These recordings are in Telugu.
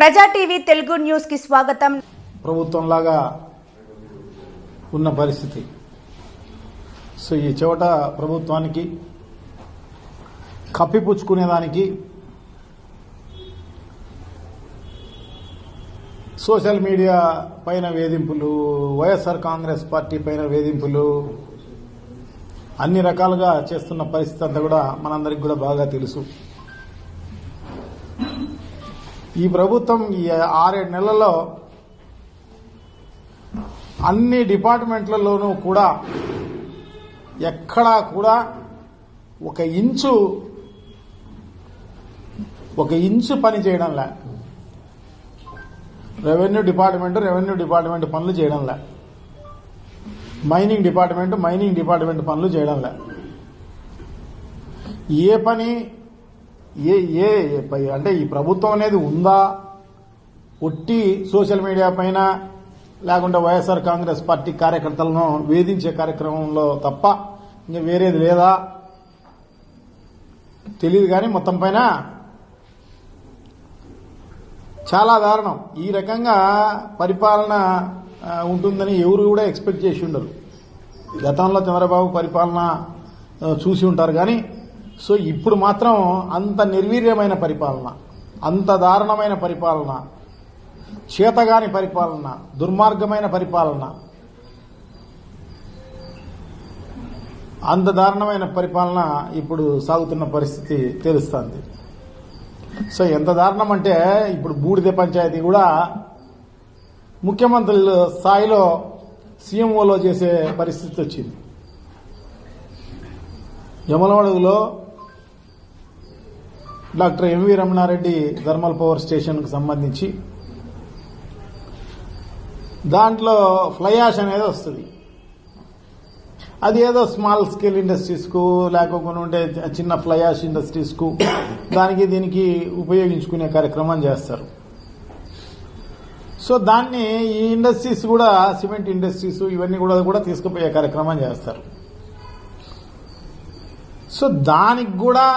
ప్రజా టీవీ తెలుగు న్యూస్ కి స్వాగతం. ప్రభుత్వంలాగా ఉన్న పరిస్థితి. సో ఈ చోట ప్రభుత్వానికి కప్పిపుచ్చుకునేదానికి సోషల్ మీడియా పైన వేధింపులు, వైఎస్ఆర్ కాంగ్రెస్ పార్టీ పైన వేధింపులు, అన్ని రకాలుగా చేస్తున్న పరిస్థితి అంతా కూడా మనందరికి కూడా బాగా తెలుసు. ఈ ప్రభుత్వం ఈ 6-7 నెలల్లో అన్ని డిపార్ట్మెంట్లలోనూ కూడా ఎక్కడా కూడా ఒక ఇంచు పని చేయడంలే. రెవెన్యూ డిపార్ట్మెంట్ పనులు చేయడంలే. మైనింగ్ డిపార్ట్మెంట్ పనులు చేయడంలే. ఏ పని అంటే ఈ ప్రభుత్వం అనేది ఉందా ఒట్టి సోషల్ మీడియా పైన లేకుంటే వైఎస్ఆర్ కాంగ్రెస్ పార్టీ కార్యకర్తలను వేధించే కార్యక్రమంలో తప్ప ఇంకా వేరేది లేదా తెలియదు. కానీ మొత్తం పైన చాలా దారుణం. ఈ రకంగా పరిపాలన ఉంటుందని ఎవరు కూడా ఎక్స్పెక్ట్ చేసి ఉండరు. గతంలో చంద్రబాబు పరిపాలన చూసి ఉంటారు కానీ సో ఇప్పుడు మాత్రం అంత నిర్వీర్యమైన పరిపాలన, అంత దారుణమైన పరిపాలన, చేతగాని పరిపాలన, దుర్మార్గమైన పరిపాలన, అంత దారుణమైన పరిపాలన ఇప్పుడు సాగుతున్న పరిస్థితి తెలుస్తోంది. సో ఎంత దారుణం అంటే ఇప్పుడు బూడిద పంచాయతీ కూడా ముఖ్యమంత్రుల స్థాయిలో సీఎంఓలో చేసే పరిస్థితి వచ్చింది. యమలమడుగులో doctor MV Ramana Reddy thermal power station కు సంబంధించి దాంట్లో ఫ్లై యాష్ అనేది వస్తుంది. అది ఏదో స్మాల్ స్కేల్ ఇండస్ట్రీస్ కు లేకపోతే చిన్న ఫ్లై యాష్ ఇండస్ట్రీస్ కు దానికి దీనికి ఉపయోగించుకునే కార్యక్రమం చేస్తారు. సో దాన్ని ఈ ఇండస్ట్రీస్ కూడా సిమెంట్ ఇండస్ట్రీస్ ఇవన్నీ కూడా తీసుకుపోయే కార్యక్రమం చేస్తారు. సో దానికి కూడా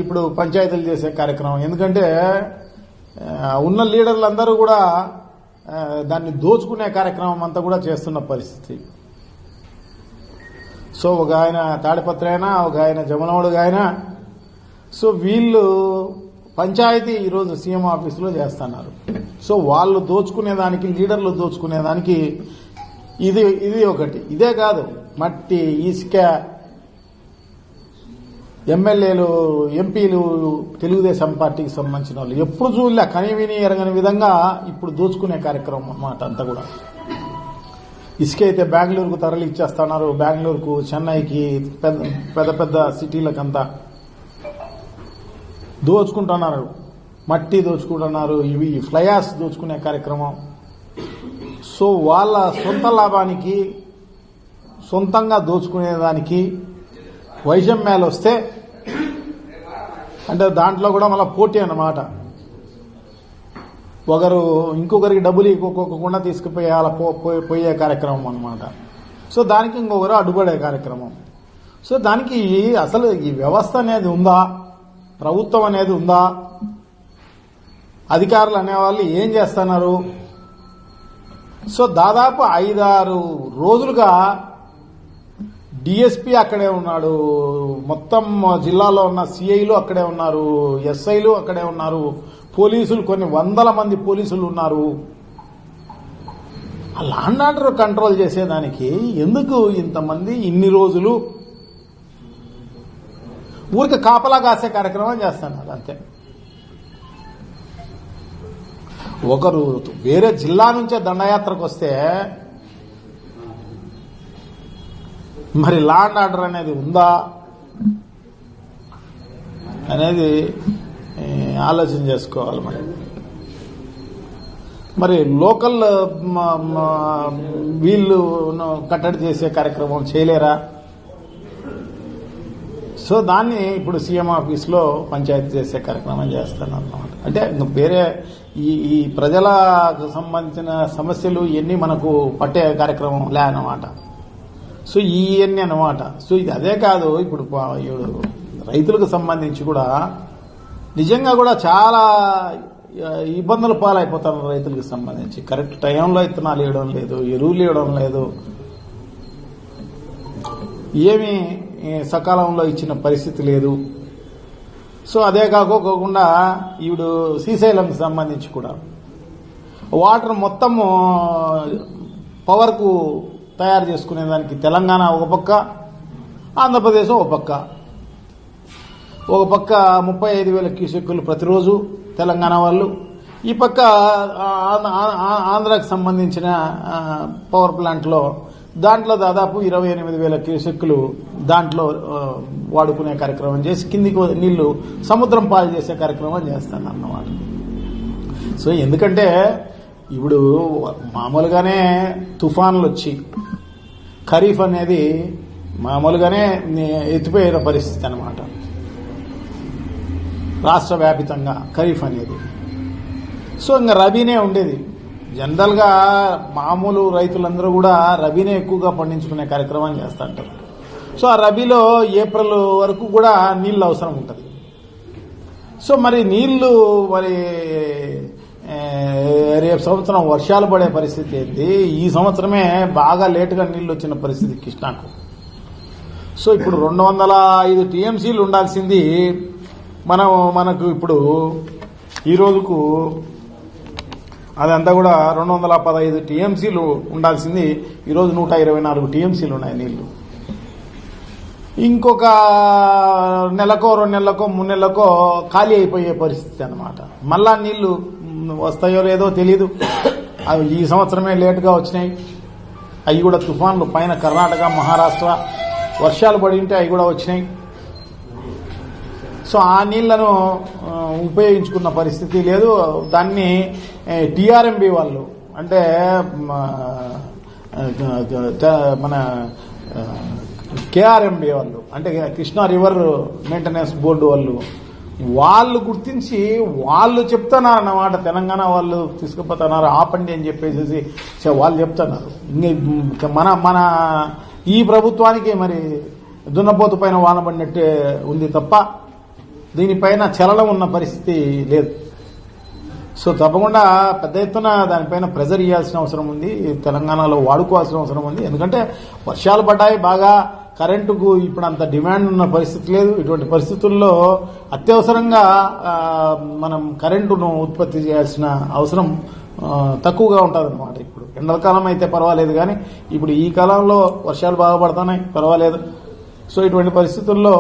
ఇప్పుడు పంచాయతీలు చేసే కార్యక్రమం. ఎందుకంటే ఉన్న లీడర్లందరూ కూడా దాన్ని దోచుకునే కార్యక్రమం అంతా కూడా చేస్తున్న పరిస్థితి. సో ఒక ఆయన తాడిపత్రి అయినా, ఒక ఆయన జమలమడుగు అయినా, సో వీళ్ళు పంచాయతీ ఈరోజు సీఎం ఆఫీసులో చేస్తున్నారు. సో వాళ్ళు దోచుకునేదానికి, లీడర్లు దోచుకునేదానికి ఇది ఒకటి. ఇదే కాదు, మట్టి, ఇసుక, ఎమ్మెల్యేలు, ఎంపీలు, తెలుగుదేశం పార్టీకి సంబంధించిన వాళ్ళు ఎప్పుడు చూడలే, కనివిని ఎరగని విధంగా ఇప్పుడు దోచుకునే కార్యక్రమం అన్నమాట అంతా కూడా. ఇసుక అయితే బెంగళూరుకు తరలి ఇచ్చేస్తున్నారు, బెంగళూరుకు, చెన్నైకి, పెద్ద పెద్ద సిటీలకంతా దోచుకుంటున్నారు. మట్టి దోచుకుంటున్నారు, ఇవి ఫ్లయాస్ దోచుకునే కార్యక్రమం. సో వాళ్ళ సొంత లాభానికి, సొంతంగా దోచుకునేదానికి వైషమ్యాలు వస్తే అంటే దాంట్లో కూడా మళ్ళీ పోటీ అన్నమాట. ఒకరు ఇంకొకరికి డబ్బులు ఇవ్వకుండా తీసుకుపోయే కార్యక్రమం అన్నమాట. సో దానికి ఇంకొకరు అడ్డుపడే కార్యక్రమం. సో దానికి అసలు ఈ వ్యవస్థ అనేది ఉందా, ప్రభుత్వం అనేది ఉందా, అధికారులు అనేవాళ్ళు ఏం చేస్తున్నారు? సో దాదాపు 5-6 రోజులుగా డిఎస్పీ అక్కడే ఉన్నాడు, మొత్తం జిల్లాలో ఉన్న సిఐలు అక్కడే ఉన్నారు, ఎస్ఐలు అక్కడే ఉన్నారు, పోలీసులు కొన్ని 100 మంది పోలీసులు ఉన్నారు. ఆ లాండ్ ఆర్డర్ కంట్రోల్ చేసేదానికి ఎందుకు ఇంతమంది ఇన్ని రోజులు ఊరికి కాపలా కాసే కార్యక్రమం చేస్తున్నారు అంతే. ఒకరు వేరే జిల్లా నుంచే దండయాత్రకు వస్తే మరి లాండ్ ఆర్డర్ అనేది ఉందా అనేది ఆలోచన చేసుకోవాలి. మరి లోకల్ వీళ్ళు కట్టడి చేసే కార్యక్రమం చేయలేరా? సో దాన్ని ఇప్పుడు సీఎం ఆఫీస్లో పంచాయతీ చేసే కార్యక్రమం చేస్తానన్నమాట. అంటే వేరే ఈ ప్రజలకు సంబంధించిన సమస్యలు ఇవన్నీ మనకు పట్టే కార్యక్రమం లే అన్నమాట. సో ఇవన్నీ అన్నమాట. సో ఇది అదే కాదు, ఇప్పుడు రైతులకు సంబంధించి కూడా నిజంగా కూడా చాలా ఇబ్బందుల పాలైపోతున్నారు రైతులకు సంబంధించి. కరెక్ట్ టైంలో ఇత్తనాలు ఇవ్వడం లేదు, ఎరువులు ఇవ్వడం లేదు, ఏమీ సకాలంలో ఇచ్చిన పరిస్థితి లేదు. సో అదే కాకోకుండా ఇప్పుడు శ్రీశైలంకి సంబంధించి కూడా వాటర్ మొత్తము పవర్కు తయారు చేసుకునేదానికి తెలంగాణ ఒక పక్క, ఆంధ్రప్రదేశ్ ఒక పక్క. 35,000 క్యూసెక్కులు ప్రతిరోజు తెలంగాణ వాళ్ళు, ఈ పక్క ఆంధ్రాకి సంబంధించిన పవర్ ప్లాంట్లో దాంట్లో దాదాపు 28,000 క్యూసెక్కులు దాంట్లో వాడుకునే కార్యక్రమం చేసి కిందికి నీళ్లు సముద్రం పాలు చేసే కార్యక్రమం చేస్తాను అన్నమాట. సో ఎందుకంటే ఇప్పుడు మామూలుగానే తుఫాన్లు వచ్చి ఖరీఫ్ అనేది మామూలుగానే ఎత్తిపోయిన పరిస్థితి అన్నమాట రాష్ట్ర వ్యాపితంగా ఖరీఫ్ అనేది. సో ఇంకా రబీనే ఉండేది. జనరల్గా మామూలు రైతులందరూ కూడా రబీనే ఎక్కువగా పండించుకునే కార్యక్రమం చేస్తుంటారు. సో ఆ రబీలో ఏప్రిల్ వరకు కూడా నీళ్లు అవసరం ఉంటుంది. సో మరి నీళ్లు మరి రేపు సంవత్సరం వర్షాలు పడే పరిస్థితి ఏంటి? ఈ సంవత్సరమే బాగా లేటుగా నీళ్లు వచ్చిన పరిస్థితి కృష్ణాకు. సో ఇప్పుడు 205 టీఎంసీలు ఉండాల్సింది మనకు ఇప్పుడు ఈ రోజుకు అదంతా కూడా 215 టీఎంసీలు ఉండాల్సింది ఈరోజు 124 టీఎంసీలు ఉన్నాయి నీళ్లు. ఇంకొక నెలకో 2 నెలలకో 3 నెలలకో ఖాళీ అయిపోయే పరిస్థితి అన్నమాట. మళ్ళా నీళ్లు వస్తాయో లేదో తెలీదు. అవి ఈ సంవత్సరమే లేటుగా వచ్చినాయి. అవి కూడా తుఫాన్లు పైన కర్ణాటక, మహారాష్ట్ర వర్షాలు పడి ఉంటే అవి కూడా వచ్చినాయి. సో ఆ నీళ్లను ఉపయోగించుకున్న పరిస్థితి లేదు. దాన్ని టీఆర్ఎంబీ వాళ్ళు అంటే మన కేఆర్ఎంబీ వాళ్ళు అంటే కృష్ణా రివర్ మెయింటెనెన్స్ బోర్డు వాళ్ళు గుర్తించి వాళ్ళు చెప్తున్నారు అన్నమాట. తెలంగాణ వాళ్ళు తీసుకుపోతున్నారు ఆపండి అని చెప్పేసి వాళ్ళు చెప్తున్నారు. మన ఈ ప్రభుత్వానికి మరి దున్నపోతు పైన వానబడినట్టే ఉంది తప్ప దీనిపైన చలనం ఉన్న పరిస్థితి లేదు. సో తప్పకుండా పెద్ద ఎత్తున దానిపైన ప్రెజర్ ఇవ్వాల్సిన అవసరం ఉంది. తెలంగాణలో వాడుకోవాల్సిన అవసరం ఉంది. ఎందుకంటే వర్షాలు పడ్డాయి బాగా, కరెంటుకు ఇప్పుడు అంత డిమాండ్ ఉన్న పరిస్థితి లేదు. ఇటువంటి పరిస్థితుల్లో అత్యవసరంగా మనం కరెంటును ఉత్పత్తి చేయాల్సిన అవసరం తక్కువగా ఉంటుందన్నమాట. ఇప్పుడు ఎండాకాలం అయితే పర్వాలేదు, కానీ ఇప్పుడు ఈ కాలంలో వర్షాలు బాగా పడుతున్నాయి, పర్వాలేదు. సో ఇటువంటి పరిస్థితుల్లో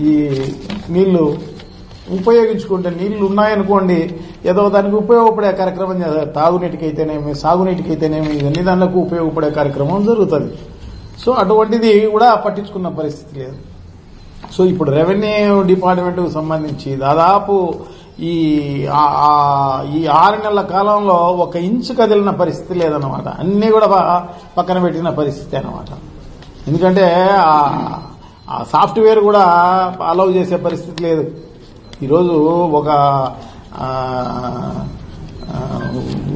ఈ నీళ్లు ఉపయోగించుకుంటే, నీళ్లు ఉన్నాయనుకోండి ఏదో దానికి ఉపయోగపడే కార్యక్రమం తాగునీటికైతేనేమి, సాగునీటికైతేనేమి, ఇవన్నీ దానికి ఉపయోగపడే కార్యక్రమం జరుగుతుంది. సో అటువంటిది కూడా పట్టించుకున్న పరిస్థితి లేదు. సో ఇప్పుడు రెవెన్యూ డిపార్ట్మెంట్కు సంబంధించి దాదాపు ఈ 6 నెలల కాలంలో 1 ఇంచు కదిలిన పరిస్థితి లేదన్నమాట. అన్నీ కూడా పక్కన పెట్టిన పరిస్థితి అన్నమాట. ఎందుకంటే ఆ సాఫ్ట్వేర్ కూడా అలౌ చేసే పరిస్థితి లేదు. ఈరోజు ఒక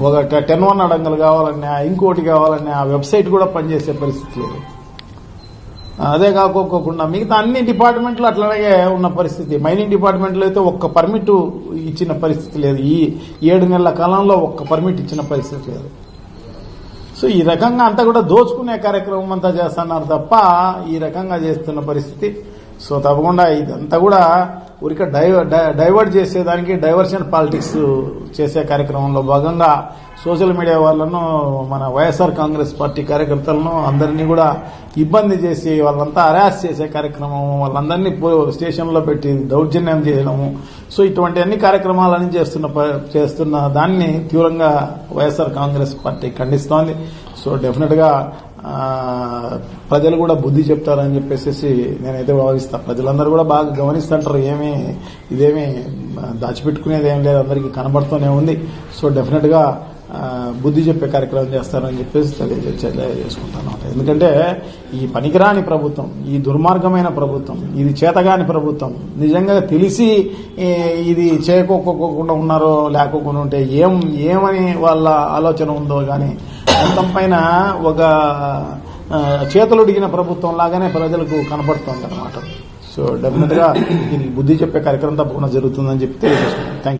10-1 అడంగలు కావాలన్నా, ఇంకోటి కావాలన్నా ఆ వెబ్సైట్ కూడా పనిచేసే పరిస్థితి లేదు. అదే కాకోకుండా మిగతా అన్ని డిపార్ట్మెంట్లు అట్లాగే ఉన్న పరిస్థితి. మైనింగ్ డిపార్ట్మెంట్లో అయితే 1 పర్మిట్ ఇచ్చిన పరిస్థితి లేదు. ఈ 7 నెలల కాలంలో 1 పర్మిట్ ఇచ్చిన పరిస్థితి లేదు. సో ఈ రకంగా అంతా కూడా దోచుకునే కార్యక్రమం అంతా చేస్తున్నారు తప్ప ఈ రకంగా చేస్తున్న పరిస్థితి. సో తప్పకుండా ఇదంతా కూడా ఊరికే డైవర్ట్ చేసేదానికి డైవర్షన్ పాలిటిక్స్ చేసే కార్యక్రమంలో భాగంగా సోషల్ మీడియా వాళ్ళను, మన వైఎస్ఆర్ కాంగ్రెస్ పార్టీ కార్యకర్తలను అందరినీ కూడా ఇబ్బంది చేసి వాళ్ళంతా హరాస్ చేసే కార్యక్రమం, వాళ్ళందరినీ స్టేషన్లో పెట్టి దౌర్జన్యం చేయడము. సో ఇటువంటి అన్ని కార్యక్రమాలని చేస్తున్న దాన్ని తీవ్రంగా వైఎస్ఆర్ కాంగ్రెస్ పార్టీ ఖండిస్తోంది. సో డెఫినెట్ గా ప్రజలు కూడా బుద్ధి చెప్తారని చెప్పేసి నేనైతే భావిస్తా. ప్రజలందరూ కూడా బాగా గమనిస్తుంటారు. ఇదేమీ దాచిపెట్టుకునేది ఏం లేదు, అందరికీ కనబడుతూనే ఉంది. సో డెఫినెట్ గా బుద్ధి చెప్పే కార్యక్రమం చేస్తారని చెప్పేసి తెలియజేసుకుంటాను. ఎందుకంటే ఈ పనికిరాని ప్రభుత్వం, ఈ దుర్మార్గమైన ప్రభుత్వం, ఇది చేతగాని ప్రభుత్వం, నిజంగా తెలిసి ఇది చేయకోకుండా ఉన్నారో లేకోకుండా ఉంటే ఏమని వాళ్ళ ఆలోచన ఉందో కానీ మొత్తం పైన ఒక చేతులుడిగిన ప్రభుత్వం లాగానే ప్రజలకు కనబడుతోంది అన్నమాట. సో డెఫినెట్ గా దీనికి బుద్ధి చెప్పే కార్యక్రమం తప్పకుండా జరుగుతుందని చెప్పి తెలియజేస్తున్నాను. Thank you.